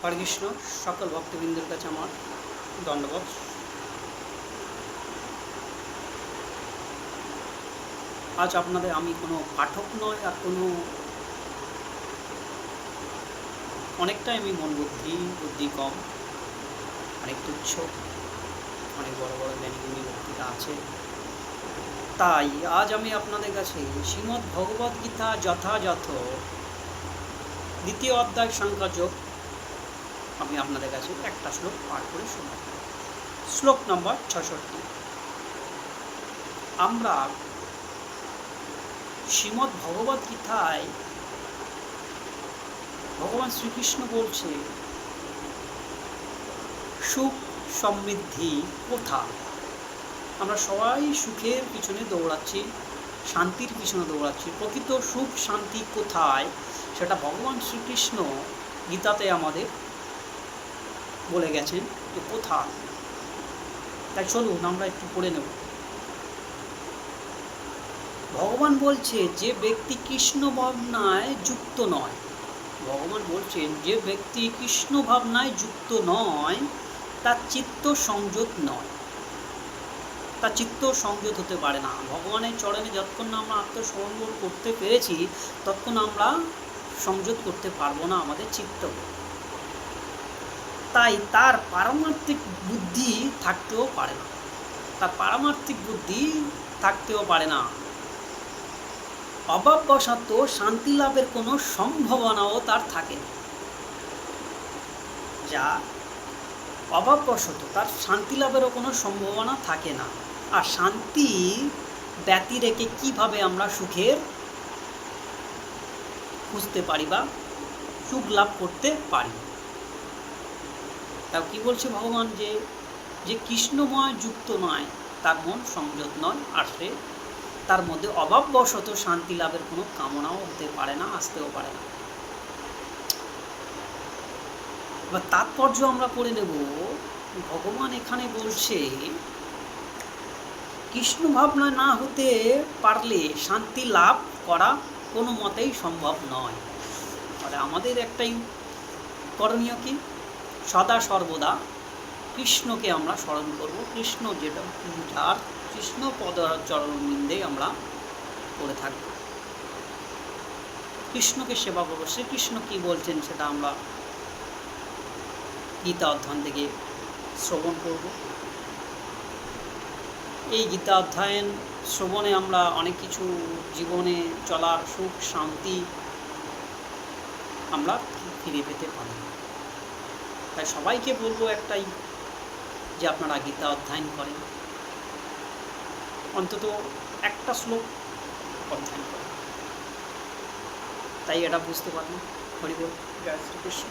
হরে কৃষ্ণ। সকল ভক্তবৃন্দের কাছে আমার দণ্ডবত। আজ আপনাদের আমি কোনো পাঠক নয়, আর কোনো অনেকটাই আমি মন বুদ্ধি কম, অনেক তুচ্ছ, অনেক বড় বড় জ্ঞানী বক্তৃতা আছে। তাই আজ আমি আপনাদের কাছে শ্রীমদ্ ভগবদ্গীতা যথাযথ দ্বিতীয় অধ্যায় সংখ্যাযোগ আমি আপনাদের কাছে একটা শ্লোক পাঠ করে শোনাব। শ্লোক নম্বর 66। আমরা শ্রীমদ্ ভগবদ্গীতায় ভগবান শ্রীকৃষ্ণ বলছে, সুখ সমৃদ্ধি কোথা? আমরা সবাই সুখের পিছনে দৌড়াচ্ছি, শান্তির পিছনে দৌড়াচ্ছি। প্রকৃত সুখ শান্তি কোথায় সেটা ভগবান শ্রীকৃষ্ণ গীতাতে আমাদের বলে গেছেন যে কোথায়। তাই চলুন আমরা একটু পড়ে নেব। ভগবান বলছে, যে ব্যক্তি কৃষ্ণ ভাবনায় যুক্ত নয়, ভগবান বলছেন যে ব্যক্তি কৃষ্ণ ভাবনায় যুক্ত নয় তার চিত্ত সংযত নয়, তার চিত্ত সংযত হতে পারে না। ভগবানের চরণে যতক্ষণ না আমরা আত্মসমর্পণ করতে পেরেছি ততক্ষণ আমরা সংযত করতে পারবো না আমাদের চিত্তকে। তাই তার পারমার্থিক বুদ্ধি থাকতেও পারে না, তার পারমার্থিক বুদ্ধি থাকতেও পারে না। অভাববশত শান্তি লাভের কোনো সম্ভাবনাও তার থাকে না। যা অভাববশত তার শান্তি লাভেরও কোনো সম্ভাবনা থাকে না। আর শান্তি ব্যতি রেখে কীভাবে আমরা সুখের খুঁজতে পারি বা সুখ লাভ করতে পারি? তাও কি বলছে ভগবান, যে কৃষ্ণময় যুক্ত নয় তার মন সংযত নয়, আর সে তার মধ্যে অভাববশত শান্তি লাভের কোনো কামনাও হতে পারে না, আসতেও পারে না। এবার তাৎপর্য আমরা পড়ে নেব। ভগবান এখানে বলছে, কৃষ্ণ ভাবনা না হতে পারলে শান্তি লাভ করা কোনো মতেই সম্ভব নয়। তাহলে আমাদের একটাই করণীয় কি? সদা সর্বদা কৃষ্ণকে আমরা স্মরণ করব। কৃষ্ণ যেটা যার কৃষ্ণ পদচরণবিন্দে আমরা পড়ে থাকব, কৃষ্ণকে সেবা করব। শ্রীকৃষ্ণ কি বলছেন সেটা আমরা গীতা অধ্যয়ন থেকে শ্রবণ করব। এই গীতা অধ্যয়ন শ্রবণে আমরা অনেক কিছু জীবনে চলার সুখ শান্তি আমরা ফিরে পেতে পারি। তাই সবাইকে বলবো একটাই, যে আপনারা গীতা অধ্যয়ন করেন, অন্তত একটা শ্লোক অধ্যয়ন করেন। তাই এটা বুঝতে পারবেন। হরি বল, জয় শ্রীকৃষ্ণ।